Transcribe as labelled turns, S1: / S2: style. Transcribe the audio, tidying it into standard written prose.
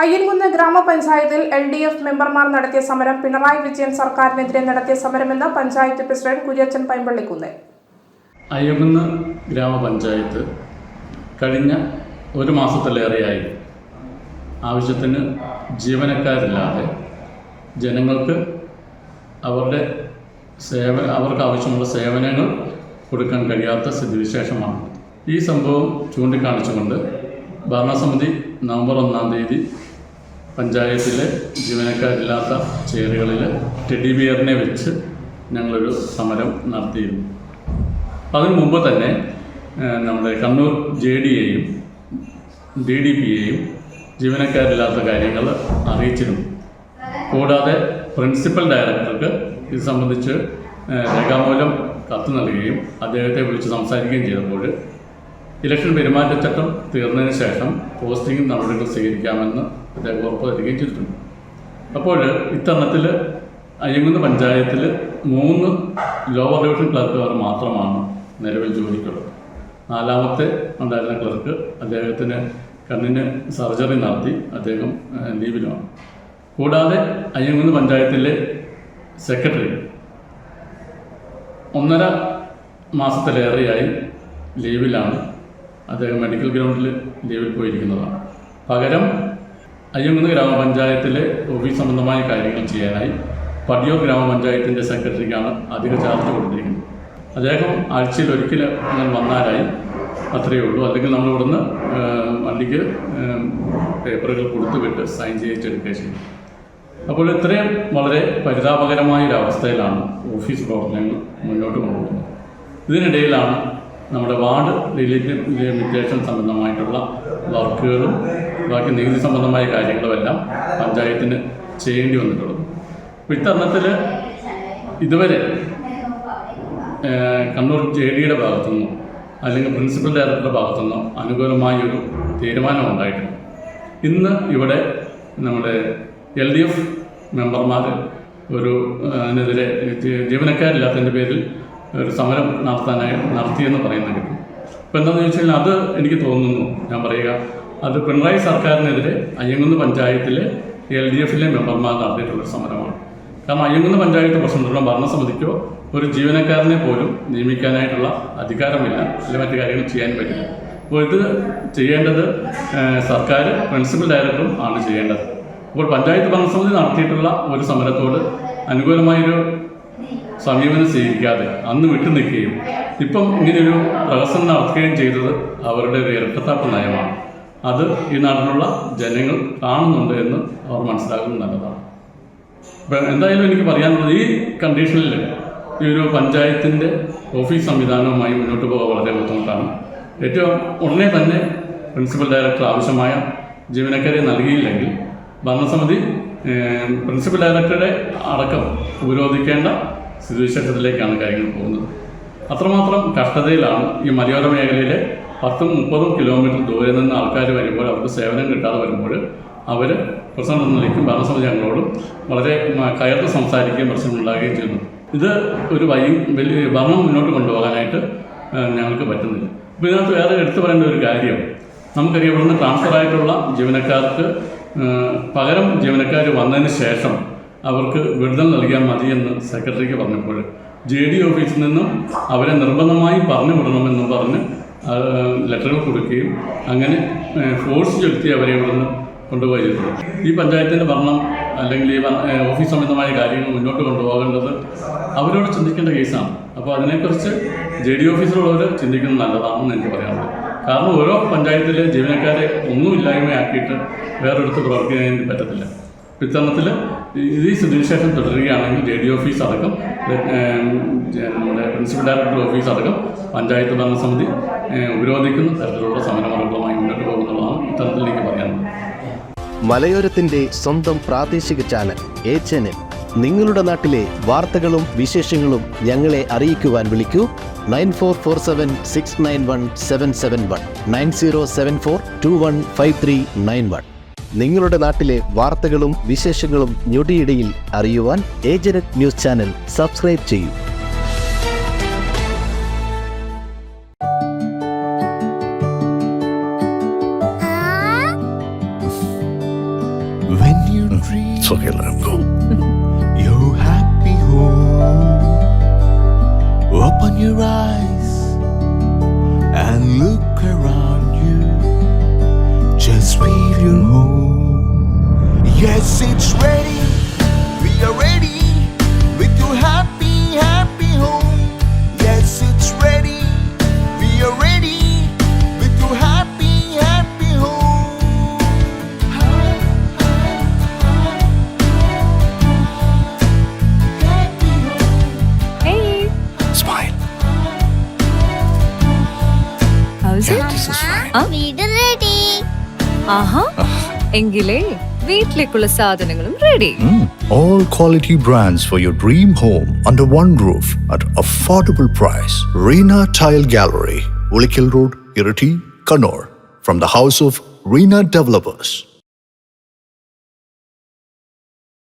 S1: അയ്യൻകുന്ന് ഗ്രാമപഞ്ചായത്തിൽ LDF മെമ്പർമാർ നടത്തിയ സമരം പിണറായി വിജയൻ സർക്കാരിനെതിരെ നടത്തിയ സമരമെന്ന് പഞ്ചായത്ത് പ്രസിഡന്റ് കുര്യച്ചൻ പൈമ്പള്ളിക്കുന്ന്.
S2: അയ്യൻകുന്ന് ഗ്രാമപഞ്ചായത്ത് കഴിഞ്ഞ ഒരു മാസത്തിലേറെയായി ആവശ്യത്തിന് ജീവനക്കാരില്ലാതെ ജനങ്ങൾക്ക് അവർക്ക് ആവശ്യമുള്ള സേവനങ്ങൾ കൊടുക്കാൻ കഴിയാത്ത സ്ഥിതിവിശേഷമാണ്. ഈ സംഭവം ചൂണ്ടിക്കാണിച്ചുകൊണ്ട് ഭരണസമിതി നവംബർ 1-ാം തീയതി പഞ്ചായത്തിലെ ജീവനക്കാരില്ലാത്ത ചെയറുകളിൽ ടെഡി ബിയറിനെ വെച്ച് ഞങ്ങളൊരു സമരം നടത്തിയിരുന്നു. അതിനു മുമ്പ് തന്നെ നമ്മുടെ കണ്ണൂർ JDയെയും DDPയെയും ജീവനക്കാരില്ലാത്ത കാര്യങ്ങൾ അറിയിച്ചിരുന്നു. കൂടാതെ പ്രിൻസിപ്പൽ ഡയറക്ടർക്ക് ഇത് സംബന്ധിച്ച് രേഖാമൂലം കത്ത് നൽകുകയും അദ്ദേഹത്തെ വിളിച്ച് സംസാരിക്കുകയും ചെയ്തപ്പോൾ ഇലക്ഷൻ പെരുമാറ്റച്ചട്ടം തീർന്നതിന് ശേഷം പോസ്റ്റിംഗ് നടപടികൾ സ്വീകരിക്കാമെന്ന് അദ്ദേഹം ഉറപ്പ് തരികയും ചെയ്തിട്ടുണ്ട്. അപ്പോൾ ഇത്തരണത്തിൽ അയ്യൻകുന്ന് പഞ്ചായത്തിൽ 3 ലോവർ ഡിവിഷൻ ക്ലർക്കുകാർ മാത്രമാണ് നിലവിൽ ജോലിക്കുള്ളത്. 4ാമത്തെ ഉണ്ടായിരുന്ന ക്ലർക്ക് അദ്ദേഹത്തിന് കണ്ണിന് സർജറി നടത്തി അദ്ദേഹം ലീവിലുമാണ്. കൂടാതെ അയ്യൻകുന്ന് പഞ്ചായത്തിലെ സെക്രട്ടറി 1.5 മാസത്തിലേറെയായി ലീവിലാണ്. അദ്ദേഹം മെഡിക്കൽ ഗ്രൗണ്ടിൽ ലീവിൽ പോയിരിക്കുന്നതാണ്. പകരം അയ്യൻകുന്ന് ഗ്രാമപഞ്ചായത്തിലെ ഓഫീസ് സംബന്ധമായ കാര്യങ്ങൾ ചെയ്യാനായി പടിയൂർ ഗ്രാമപഞ്ചായത്തിൻ്റെ സെക്രട്ടറിക്കാണ് അധിക ചാർജ് കൊടുത്തിരിക്കുന്നത്. അദ്ദേഹം ആഴ്ചയിൽ ഒരിക്കൽ അങ്ങനെ വന്നാലായി, അത്രയേ ഉള്ളൂ. അല്ലെങ്കിൽ നമ്മളിവിടുന്ന് വണ്ടിക്ക് പേപ്പറുകൾ കൊടുത്തുവിട്ട് സൈൻ ചെയ്യിച്ചെടുക്കുകയും ചെയ്യും. അപ്പോൾ ഇത്രയും വളരെ പരിതാപകരമായൊരവസ്ഥയിലാണ് ഓഫീസ് പ്രവർത്തനങ്ങൾ മുന്നോട്ട് കൊണ്ടുപോകുന്നത്. ഇതിനിടയിലാണ് നമ്മുടെ വാർഡ് ലിമിറ്റേഷൻ സംബന്ധമായിട്ടുള്ള വർക്കുകളും ബാക്കി നികുതി സംബന്ധമായ കാര്യങ്ങളുമെല്ലാം പഞ്ചായത്തിന് ചെയ്യേണ്ടി വന്നിട്ടുള്ളത്. ഇത്തരണത്തിൽ ഇതുവരെ കണ്ണൂർ JDയുടെ ഭാഗത്തുനിന്നോ അല്ലെങ്കിൽ പ്രിൻസിപ്പൽ ഡയറക്ടറുടെ ഭാഗത്തുനിന്നോ അനുകൂലമായൊരു തീരുമാനം ഉണ്ടായിട്ടില്ല. ഇന്ന് ഇവിടെ നമ്മുടെ LDF മെമ്പർമാർ അതിനെതിരെ ജീവനക്കാരില്ലാത്തതിൻ്റെ പേരിൽ ഒരു സമരം നടത്തിയെന്ന് പറയുന്നത് കിട്ടും. അപ്പോൾ എന്താണെന്ന് ചോദിച്ചാൽ അത് എനിക്ക് തോന്നുന്നു, ഞാൻ പറയുക, അത് പിണറായി സർക്കാരിനെതിരെ അയ്യൻകുന്ന് പഞ്ചായത്തിലെ LDFിലെ മെമ്പർമാർ നടത്തിയിട്ടുള്ളൊരു സമരമാണ്. കാരണം അയ്യൻകുന്ന് പഞ്ചായത്ത് പ്രസിഡന്റിനോ ഭരണസമിതിക്കോ ഒരു ജീവനക്കാരനെ പോലും നിയമിക്കാനായിട്ടുള്ള അധികാരമില്ല, അല്ലെങ്കിൽ മറ്റു കാര്യങ്ങൾ ചെയ്യാൻ പറ്റില്ല. അപ്പോൾ ഇത് ചെയ്യേണ്ടത് സർക്കാർ പ്രിൻസിപ്പൽ ഡയറക്ടറും ആണ് ചെയ്യേണ്ടത്. അപ്പോൾ പഞ്ചായത്ത് ഭരണസമിതി നടത്തിയിട്ടുള്ള ഒരു സമരത്തോട് അനുകൂലമായൊരു സമീപനം സ്വീകരിക്കാതെ അന്ന് വിട്ടുനിൽക്കുകയും ഇപ്പം ഇങ്ങനെയൊരു പ്രഹസനം നടത്തുകയും ചെയ്തത് അവരുടെ ഒരു ഇരട്ടത്താപ്പ് നയമാണ്. അത് ഈ നാട്ടിലുള്ള ജനങ്ങൾ കാണുന്നുണ്ട് എന്ന് അവർ മനസ്സിലാക്കുന്നത് നല്ലതാണ്. ഇപ്പം എന്തായാലും എനിക്ക് പറയാനുള്ളത്, ഈ കണ്ടീഷനിൽ ഈ ഒരു പഞ്ചായത്തിൻ്റെ ഓഫീസ് സംവിധാനവുമായി മുന്നോട്ട് പോകാൻ വളരെ ബുദ്ധിമുട്ടാണ്. ഏറ്റവും ഉടനെ തന്നെ പ്രിൻസിപ്പൽ ഡയറക്ടർ ആവശ്യമായ ജീവനക്കാരെ നൽകിയില്ലെങ്കിൽ ഭരണസമിതി പ്രിൻസിപ്പൽ ഡയറക്ടറുടെ അടക്കം ഉപരോധിക്കേണ്ട സ്ഥിതിവിശേഷത്തിലേക്കാണ് കാര്യങ്ങൾ പോകുന്നത്. അത്രമാത്രം കഷ്ടതയിലാണ് ഈ മലയോര മേഖലയിലെ 10-30 കിലോമീറ്റർ ദൂരെ നിന്ന് ആൾക്കാർ വരുമ്പോൾ, അവർക്ക് സേവനം കിട്ടാതെ വരുമ്പോൾ അവർ പ്രശ്നം നിലയ്ക്കും ഭരണസമിതി അംഗങ്ങളോടും വളരെ കയർത്ത് സംസാരിക്കുകയും പ്രശ്നമുണ്ടാകുകയും ചെയ്യുന്നു. ഇത് ഒരു വലിയ ഭരണം മുന്നോട്ട് കൊണ്ടുപോകാനായിട്ട് ഞങ്ങൾക്ക് പറ്റുന്നില്ല. അപ്പോൾ ഇതിനകത്ത് വേറെ എടുത്തു പറയേണ്ട ഒരു കാര്യം, നമുക്കറിയാം, ഇവിടുന്ന് ട്രാൻസ്ഫർ ആയിട്ടുള്ള ജീവനക്കാർക്ക് പകരം ജീവനക്കാർ വന്നതിന് ശേഷം അവർക്ക് വിടുതൽ നൽകിയാൽ മതിയെന്ന് സെക്രട്ടറിക്ക് പറഞ്ഞപ്പോൾ JD ഓഫീസിൽ നിന്നും അവരെ നിർബന്ധമായി പറഞ്ഞു വിടണമെന്നും പറഞ്ഞ് ലെറ്ററുകൾ കൊടുക്കുകയും അങ്ങനെ ഫോഴ്സ് ചെലുത്തി അവരെ ഇവിടുന്ന് കൊണ്ടുപോയി ചെയ്തിട്ടുണ്ട്. ഈ പഞ്ചായത്തിൻ്റെ ഭരണം അല്ലെങ്കിൽ ഈ ഓഫീസ് സംബന്ധമായ കാര്യങ്ങൾ മുന്നോട്ട് കൊണ്ടുപോകേണ്ടത് അവരോട് ചിന്തിക്കേണ്ട കേസാണ്. അപ്പോൾ അതിനെക്കുറിച്ച് JD ഓഫീസിലുള്ളവർ ചിന്തിക്കുന്നത് നല്ലതാണെന്ന് എനിക്ക് പറയാനുള്ളത്. കാരണം ഓരോ പഞ്ചായത്തിലെ ജീവനക്കാരെ ഒന്നുമില്ലായ്മയാക്കിയിട്ട് വേറെടുത്ത് പ്രവർത്തിക്കാൻ പറ്റത്തില്ല. ഇത്തരണത്തിൽ ഈ സ്ഥിതിവിശേഷം തുടരുകയാണെങ്കിൽ JD ഓഫീസ് അടക്കം നമ്മുടെ പ്രിൻസിപ്പൽ ഡയറക്ടർ ഓഫീസ് അടക്കം പഞ്ചായത്ത് ഭരണസമിതി ഉപരോധിക്കുന്ന തരത്തിലുള്ള സമരമാർഗങ്ങളുമായി മുന്നോട്ട് പോകുന്നതാണ് ഇത്തരത്തിൽ എനിക്ക് പറയാനുള്ളത്.
S3: മലയോരത്തിന്റെ സ്വന്തം പ്രാദേശിക ചാനൽ A-Channel. നിങ്ങളുടെ നാട്ടിലെ വാർത്തകളും വിശേഷങ്ങളും ഞങ്ങളെ അറിയിക്കുവാൻ വിളിക്കൂ 9447691771 9074215391. നിങ്ങളുടെ നാട്ടിലെ വാർത്തകളും വിശേഷങ്ങളും ഞൊടിയിടയിൽ അറിയുവാൻ A-Channel ന്യൂസ് ചാനൽ സബ്സ്ക്രൈബ് ചെയ്യൂ.
S4: dream.
S5: It's okay, let him go.
S4: Your happy home. Open your eyes and look around you. Just feel your home. Yes, it's ready. We are ready with your happy, happy home. Yes, it's ready. We are ready with your happy, happy home.
S6: Hey,
S5: Smile.
S6: how's it?
S5: This is fine.
S7: വീട് ready.
S6: ആഹാ എങ്കിലേ വീട്ടിലേക്കുള്ള സാധനങ്ങളും ready.
S5: All quality brands for your dream home under one roof at affordable price. Reena Tile Gallery, Ulikil Road, Irati, Kannur. From the house of Reena Developers.